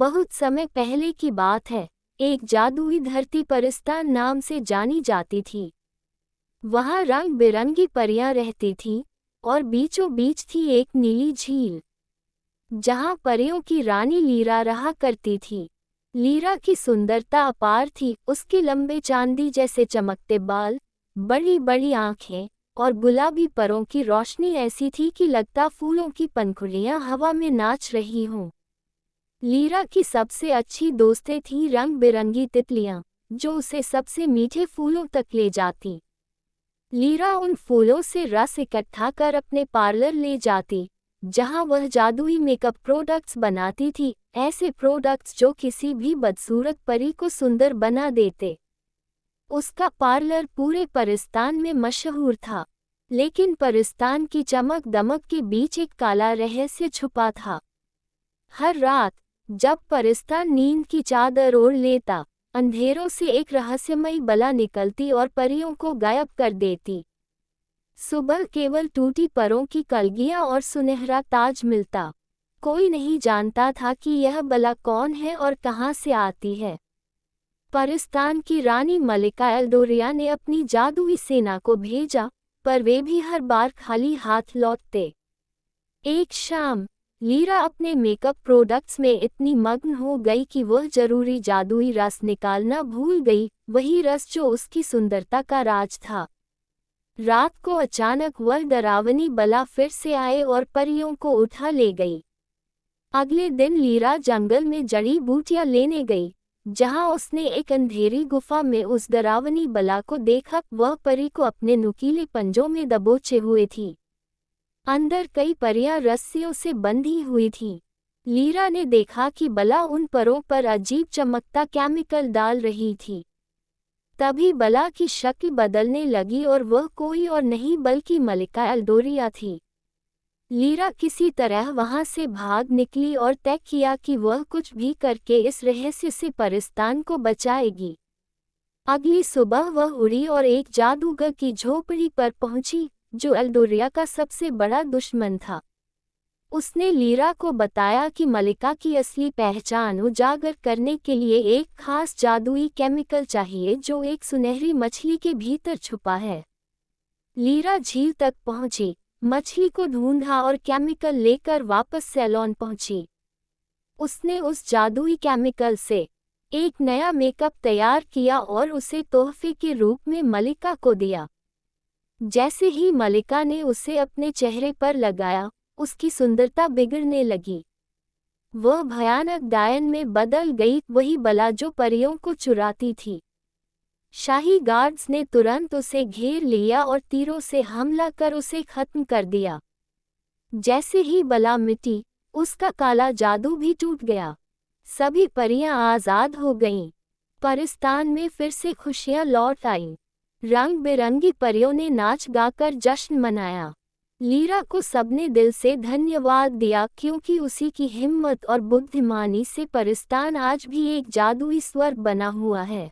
बहुत समय पहले की बात है। एक जादुई धरती परिस्तान नाम से जानी जाती थी। वहाँ रंग बिरंगी परियां रहती थीं और बीचों बीच थी एक नीली झील, जहाँ परियों की रानी लीरा रहा करती थी। लीरा की सुंदरता अपार थी। उसके लंबे चांदी जैसे चमकते बाल, बड़ी बड़ी आंखें और गुलाबी परों की रोशनी ऐसी थी कि लगता फूलों की पंखुड़ियां हवा में नाच रही हों। लीरा की सबसे अच्छी दोस्तें थीं रंग बिरंगी तितलियां, जो उसे सबसे मीठे फूलों तक ले जाती। लीरा उन फूलों से रस इकट्ठा कर अपने पार्लर ले जाती, जहां वह जादुई मेकअप प्रोडक्ट्स बनाती थी, ऐसे प्रोडक्ट्स जो किसी भी बदसूरत परी को सुंदर बना देते। उसका पार्लर पूरे परिस्तान में मशहूर था, लेकिन परिस्तान की चमक दमक के बीच एक काला रहस्य छुपा था। हर रात जब परिस्तान नींद की चादर ओढ़ लेता, अंधेरों से एक रहस्यमयी बला निकलती और परियों को गायब कर देती। सुबह केवल टूटी परों की कलगियां और सुनहरा ताज मिलता। कोई नहीं जानता था कि यह बला कौन है और कहां से आती है। परिस्तान की रानी मलिका एल्डोरिया ने अपनी जादुई सेना को भेजा, पर वे भी हर बार खाली हाथ लौटते। एक शाम लीरा अपने मेकअप प्रोडक्ट्स में इतनी मग्न हो गई कि वह जरूरी जादुई रस निकालना भूल गई, वही रस जो उसकी सुंदरता का राज था। रात को अचानक वह डरावनी बला फिर से आए और परियों को उठा ले गई। अगले दिन लीरा जंगल में जड़ी बूटियां लेने गई, जहां उसने एक अंधेरी गुफा में उस डरावनी बला को देखा। वह परी को अपने नुकीले पंजों में दबोचे हुए थी। अंदर कई परियां रस्सियों से बंधी हुई थीं। लीरा ने देखा कि बला उन परों पर अजीब चमकता केमिकल डाल रही थी। तभी बला की शक्ल बदलने लगी और वह कोई और नहीं बल्कि मलिका एल्डोरिया थी। लीरा किसी तरह वहां से भाग निकली और तय किया कि वह कुछ भी करके इस रहस्य से परिस्तान को बचाएगी। अगली सुबह वह उड़ी और एक जादूगर की झोपड़ी पर पहुंची, जो एल्डोरिया का सबसे बड़ा दुश्मन था। उसने लीरा को बताया कि मलिका की असली पहचान उजागर करने के लिए एक खास जादुई केमिकल चाहिए जो एक सुनहरी मछली के भीतर छुपा है। लीरा झील तक पहुंची, मछली को ढूंढा और केमिकल लेकर वापस सैलॉन पहुंची। उसने उस जादुई केमिकल से एक नया मेकअप तैयार किया और उसे तोहफे के रूप में मलिका को दिया। जैसे ही मलिका ने उसे अपने चेहरे पर लगाया, उसकी सुंदरता बिगड़ने लगी। वह भयानक डायन में बदल गई, वही बला जो परियों को चुराती थी। शाही गार्ड्स ने तुरंत उसे घेर लिया और तीरों से हमला कर उसे खत्म कर दिया। जैसे ही बला मिटी, उसका काला जादू भी टूट गया। सभी परियां आजाद हो गईं। परिस्तान में फिर से खुशियां लौट आईं। रंग बिरंगी परियों ने नाच गाकर जश्न मनाया। लीरा को सबने दिल से धन्यवाद दिया, क्योंकि उसी की हिम्मत और बुद्धिमानी से परिस्तान आज भी एक जादुई स्वर्ग बना हुआ है।